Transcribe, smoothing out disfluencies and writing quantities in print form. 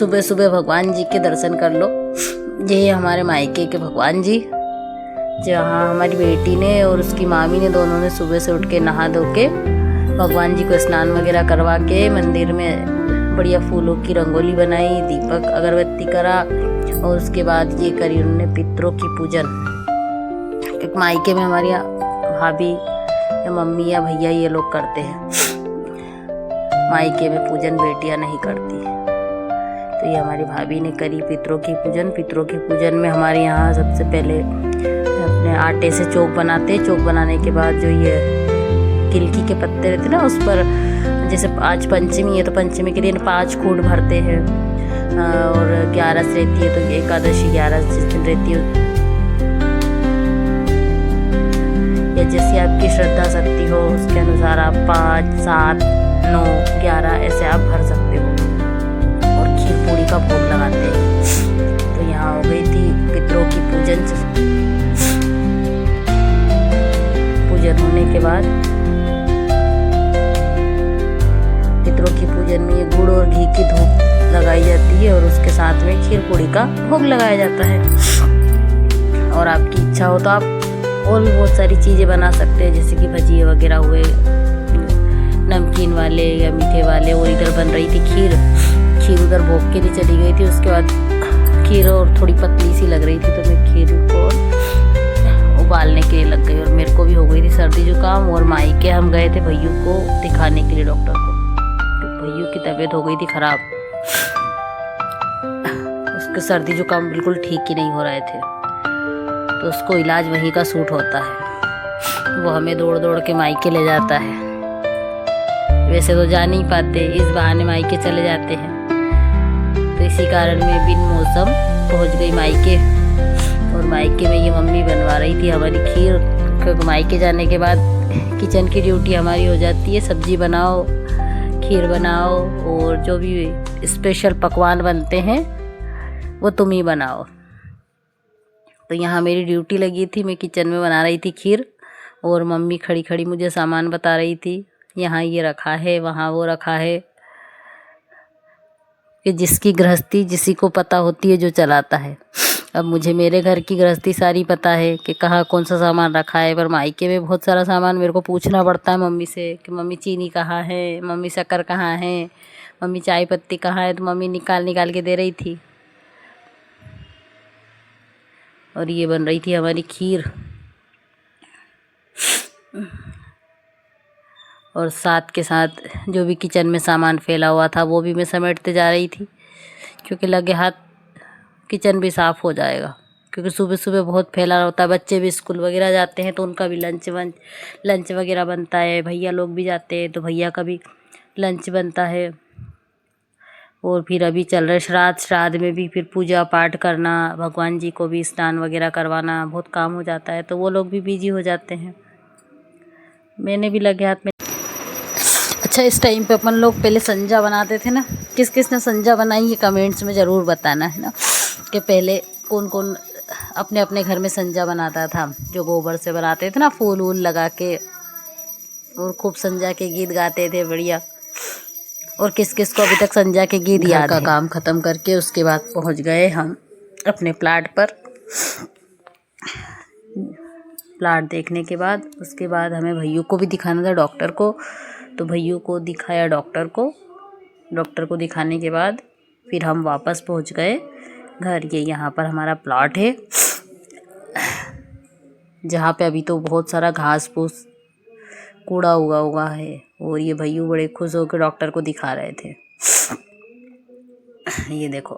सुबह सुबह भगवान जी के दर्शन कर लो। ये हमारे मायके के भगवान जी, जहाँ हमारी बेटी ने और उसकी मामी ने दोनों ने सुबह से उठ के नहा धो के भगवान जी को स्नान वगैरह करवा के मंदिर में बढ़िया फूलों की रंगोली बनाई, दीपक अगरबत्ती करा और उसके बाद ये करी उन्होंने पितरों की पूजन। एक मायके में हमारी भाभी या मम्मी या भैया ये लोग करते हैं, मायके में पूजन बेटियां नहीं करती। तो ये हमारी भाभी ने करी पितरों की पूजन। पितरों की पूजन में हमारे यहाँ सबसे पहले अपने आटे से चोक बनाते। चोक बनाने के बाद जो ये किलकी के पत्ते रहते ना, उस पर जैसे आज पंचमी है तो पंचमी के दिन 5 खूंट भरते हैं और 11 रहती है तो एकादशी 11 जिस दिन रहती है या जैसी आपकी श्रद्धा शक्ति हो उसके अनुसार आप 5, 7, 9, 11 ऐसे आप भर सकते हो और खीर पूड़ी का भोग लगाते हैं। तो यहाँ हो गई थी पितरों की पूजन होने के बाद पितरों की पूजन में ये गुड़ और घी की धूप लगाई जाती है और उसके साथ में खीर पूड़ी का भोग लगाया जाता है। और आपकी इच्छा हो तो आप और भी बहुत सारी चीज़ें बना सकते हैं, जैसे कि भजिए वगैरह हुए नमकीन वाले या मीठे वाले। और इधर बन रही थी खीर उधर भोग के लिए चली गई थी। उसके बाद खीर और थोड़ी पतली सी लग रही थी तो मैं खीर को उबालने के लिए लग गई और मेरे को भी हो गई थी सर्दी जुकाम। और मायके हम गए थे भैयू को दिखाने के लिए डॉक्टर को, तो भैयू की तबीयत हो गई थी ख़राब, उसके सर्दी जुकाम बिल्कुल ठीक ही नहीं हो रहे थे, तो उसको इलाज वहीं का सूट होता है। वो हमें दौड़ दौड़ के मायके ले जाता है। वैसे तो जा नहीं पाते, इस बहाने मायके चले जाते हैं। तो इसी कारण मैं बिन मौसम पहुंच गई मायके। और मायके में ये मम्मी बनवा रही थी हमारी खीर, क्योंकि मायके जाने के बाद किचन की ड्यूटी हमारी हो जाती है। सब्जी बनाओ, खीर बनाओ और जो भी स्पेशल पकवान बनते हैं वो तुम ही बनाओ। तो यहाँ मेरी ड्यूटी लगी थी, मैं किचन में बना रही थी खीर और मम्मी खड़ी खड़ी मुझे सामान बता रही थी, यहाँ ये रखा है, वहाँ वो रखा है। कि जिसकी गृहस्थी जिसी को पता होती है जो चलाता है। अब मुझे मेरे घर की गृहस्थी सारी पता है कि कहाँ कौन सा सामान रखा है, पर मायके में बहुत सारा सामान मेरे को पूछना पड़ता है मम्मी से कि मम्मी चीनी कहाँ है, मम्मी शक्कर कहाँ है, मम्मी चाय पत्ती कहाँ है। तो मम्मी निकाल निकाल के दे रही थी। और ये बन रही थी हमारी खीर और साथ के साथ जो भी किचन में सामान फैला हुआ था वो भी मैं समेटते जा रही थी, क्योंकि लगे हाथ किचन भी साफ़ हो जाएगा। क्योंकि सुबह सुबह बहुत फैला होता है, बच्चे भी स्कूल वगैरह जाते हैं तो उनका भी लंच वगैरह बनता है। भैया लोग भी जाते हैं तो भैया का भी लंच बनता है। और फिर अभी चल रहे श्राद्ध में भी फिर पूजा पाठ करना, भगवान जी को भी स्नान वगैरह करवाना, बहुत काम हो जाता है, तो वो लोग भी बिजी हो जाते हैं। मैंने भी लगे हाथ में। अच्छा, इस टाइम पे अपन लोग पहले संजा बनाते थे ना, किस किस ने संजा बनाई ये कमेंट्स में ज़रूर बताना है ना, कि पहले कौन कौन अपने अपने घर में संजा बनाता था, जो गोबर से बनाते थे ना, फूल वूल लगा के, और खूब संजा के गीत गाते थे बढ़िया। और किस किस को अभी तक संजा के गीत याद है। काम ख़त्म करके उसके बाद पहुंच गए हम अपने प्लाट पर। प्लाट देखने के बाद उसके बाद हमें भैयू को भी दिखाना था डॉक्टर को, तो भैयू को दिखाया डॉक्टर को दिखाने के बाद फिर हम वापस पहुंच गए घर। ये यहाँ पर हमारा प्लाट है, जहाँ पे अभी तो बहुत सारा घास फूस कूड़ा उगा हुआ है। और ये भैयू बड़े खुश होकर डॉक्टर को दिखा रहे थे। ये देखो